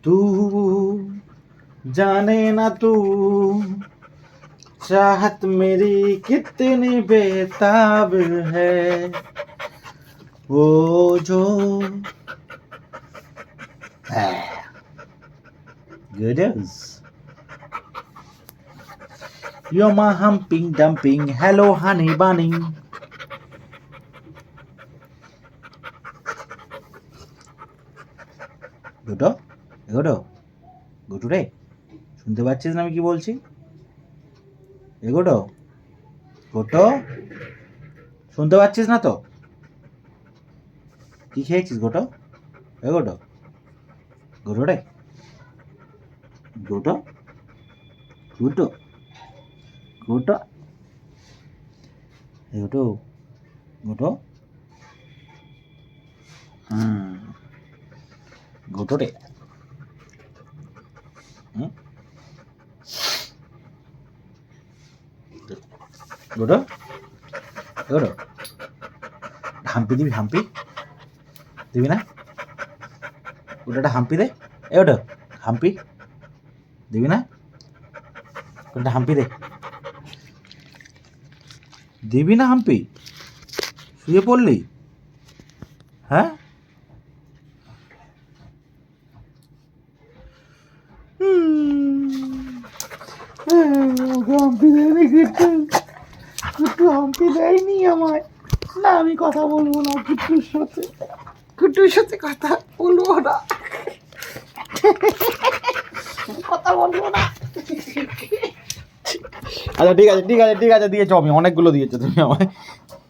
तू जाने ना तू चाहत मेरी कितनी बेताब है वो जो Goodness. You're my humping dumping. Hello, honey bunny. গোটো এগোটো গোটু রে, শুনতে পাচ্ছিস না আমি কি বলছি? এগোটো গোটো, শুনতে পাচ্ছিস না তো? কি খেয়েছিস গোটো? এগোটো গোটো রে, গোটো গোটো গোটো এগোটো গোটো, গোটো রে, গোটো গোটো, হাম্পি দিবি? হাম্পি দিবি না? ওটা হাম্পি দে। ওটা হাম্পি দিবি না? ওটা হাম্পি দে, দিবি না হাম্পি? শুয়ে পড়লি? হ্যাঁ, হাম্পি দেয়নি কিন্তু, কুট্টু হাম্পি দেয়নি আমায়। না, আমি কথা বলবো না কুট্টুর সাথে, কুট্টুর সাথে কথা বলবো না, কথা বলবো না। আচ্ছা ঠিক আছে ঠিক আছে ঠিক আছে, দিয়েছো, আমি অনেকগুলো দিয়েছো তুমি আমায়।